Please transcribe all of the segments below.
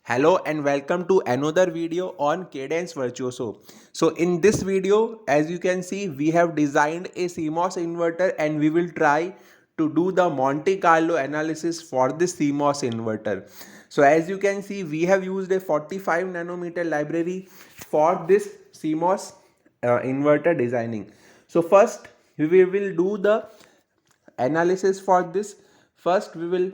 Hello and welcome to another video on Cadence Virtuoso. So in this video, as you can see, we have designed a CMOS inverter and we will try to do the Monte Carlo analysis for this CMOS inverter. So as you can see, we have used a 45 nanometer library for this CMOS inverter designing. So first we will do the analysis for this. First we will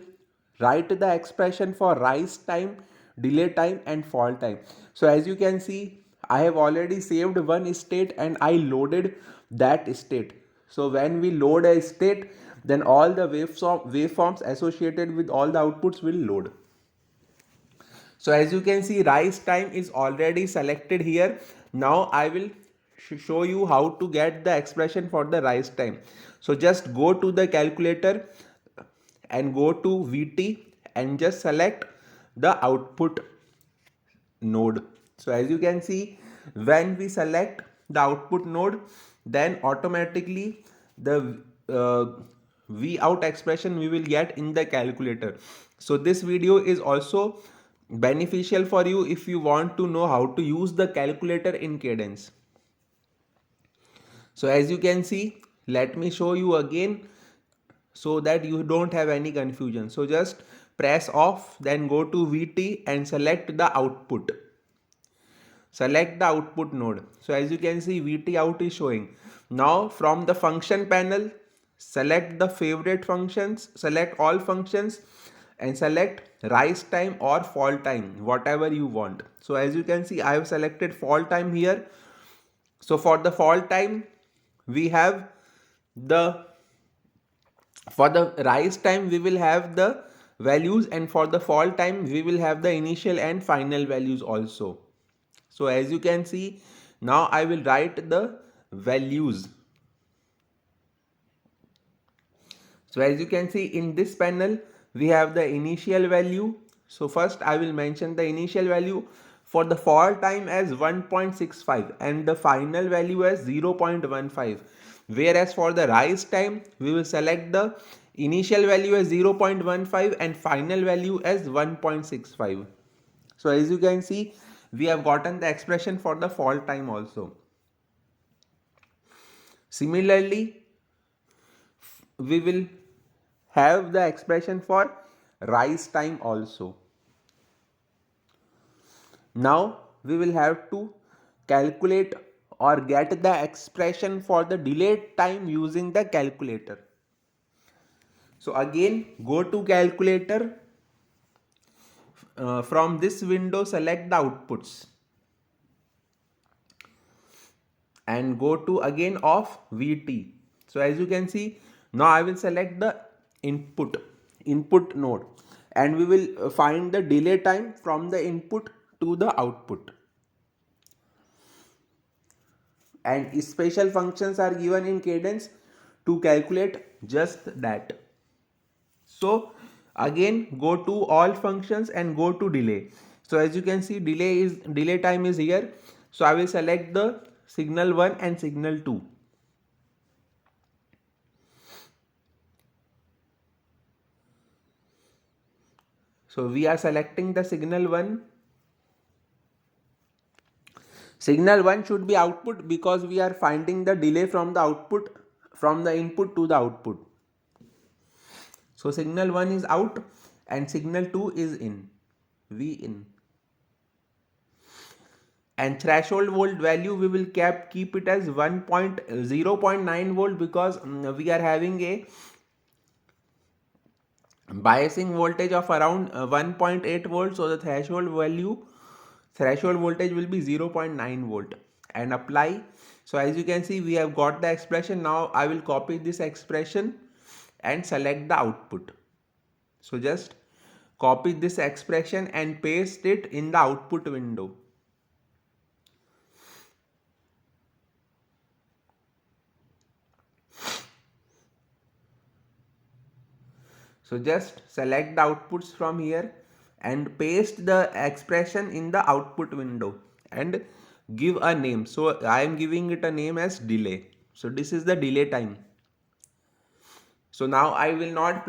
write the expression for rise time, delay time and fall time. So as you can see, I have already saved one state and I loaded that state. So when we load a state, then all the waveforms associated with all the outputs will load. So as you can see, rise time is already selected here. Now I will show you how to get the expression for the rise time. So just go to the calculator and go to VT and just select the output node. So as you can see, when we select the output node, then automatically the V out expression we will get in the calculator. So this video is also beneficial for you if you want to know how to use the calculator in Cadence. So as you can see, let me show you again so that you don't have any confusion. So just press off, then go to VT and select the output. Select the output node. So as you can see, VT out is showing. Now from the function panel, select the favorite functions, select all functions and select rise time or fall time, whatever you want. So as you can see, I have selected fall time here. So for the fall time, we have the for the rise time we will have the values, and for the fall time we will have the initial and final values also. So as you can see, now I will write the values. So as you can see in this panel, we have the initial value. So first I will mention the initial value for the fall time as 1.65 and the final value as 0.15. Whereas for the rise time, we will select the initial value as 0.15 and final value as 1.65. So as you can see, we have gotten the expression for the fall time also. Similarly, we will have the expression for rise time also. Now we will have to calculate or get the expression for the delayed time using the calculator. So again, go to calculator. From this window, select the outputs and go to again of VT. So as you can see, now I will select the input node and we will find the delay time from the input to the output. And special functions are given in Cadence to calculate just that. So again, go to all functions and go to delay. So as you can see, delay time is here. So I will select the signal 1 and signal 2. So we are selecting the signal 1. Signal 1 should be output because we are finding the delay from the output, from the input to the output. So signal 1 is out and signal 2 is in, V in. And threshold volt value we will keep it as 0.9 volt because we are having a biasing voltage of around 1.8 volt. So the threshold voltage will be 0.9 volt and apply. So as you can see, we have got the expression. Now I will copy this expression and select the output. So just copy this expression and paste it in the output window. So just select the outputs from here and paste the expression in the output window and give a name. So I am giving it a name as delay. So this is the delay time. So now I will not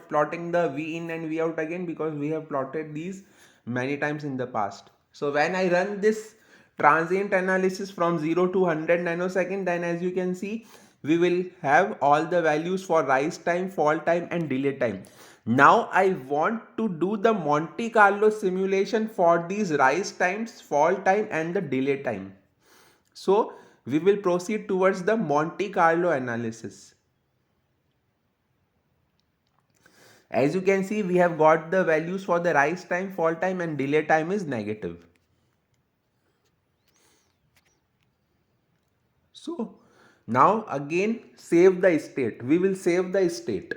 plotting the V in and V out again because we have plotted these many times in the past. So when I run this transient analysis from 0 to 100 nanosecond, then as you can see, we will have all the values for rise time, fall time and delay time. Now I want to do the Monte Carlo simulation for these rise times, fall time and the delay time. So we will proceed towards the Monte Carlo analysis. As you can see, we have got the values for the rise time, fall time and delay time is negative. So now again save the state. We will save the state.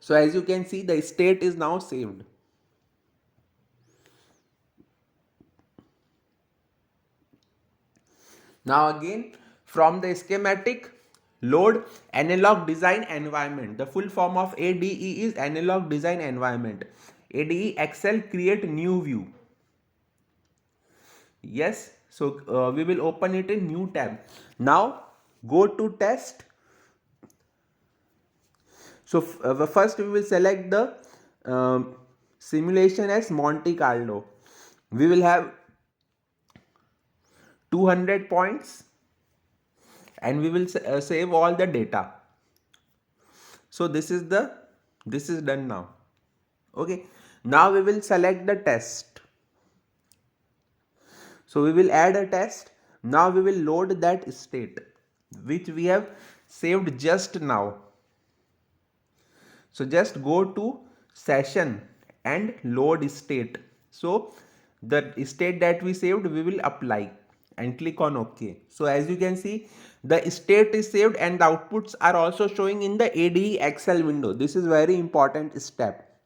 So as you can see, the state is now saved. Now again from the schematic, load analog design environment. The full form of ADE is analog design environment. ADE Excel create new view. Yes, so we will open it in new tab. Now go to test. So first we will select the simulation as Monte Carlo. We will have 200 points and we will save all the data. So this is done now. Okay, now we will select the test. So we will add a test. Now we will load that state which we have saved just now. So just go to session and load state. So the state that we saved, we will apply and click on OK. So as you can see, the state is saved and the outputs are also showing in the ADE Excel window. This is very important step.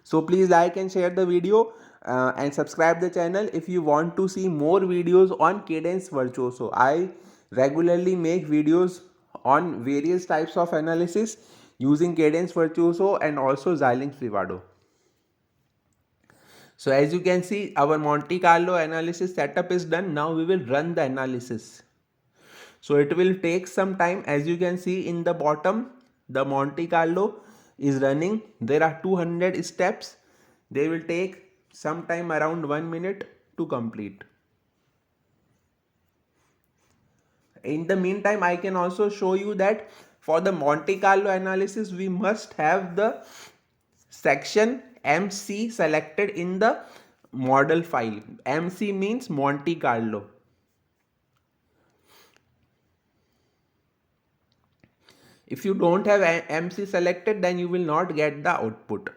So please like and share the video and subscribe the channel if you want to see more videos on Cadence Virtuoso. I regularly make videos on various types of analysis using Cadence Virtuoso and also Xilinx Vivado. So as you can see, our Monte Carlo analysis setup is done. Now we will run the analysis. So it will take some time. As you can see in the bottom, the Monte Carlo is running. There are 200 steps. They will take some time, around 1 minute to complete. In the meantime, I can also show you that for the Monte Carlo analysis, we must have the section MC selected in the model file. MC means Monte Carlo. If you don't have MC selected, then you will not get the output.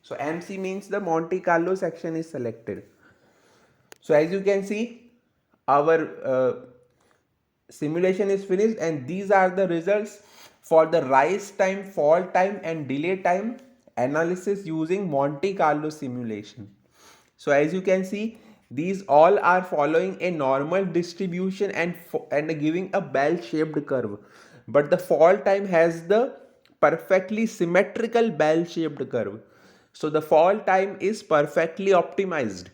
So MC means the Monte Carlo section is selected. So as you can see, our simulation is finished and these are the results for the rise time, fall time and delay time analysis using Monte Carlo simulation. So as you can see, these all are following a normal distribution and giving a bell shaped curve, but the fall time has the perfectly symmetrical bell shaped curve. So the fall time is perfectly optimized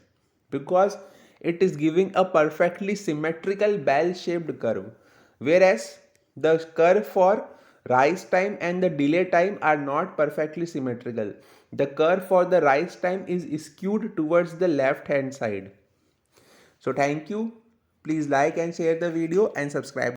because it is giving a perfectly symmetrical bell shaped curve, whereas the curve for rise time and the delay time are not perfectly symmetrical. The curve for the rise time is skewed towards the left hand side. So thank you. Please like and share the video and subscribe.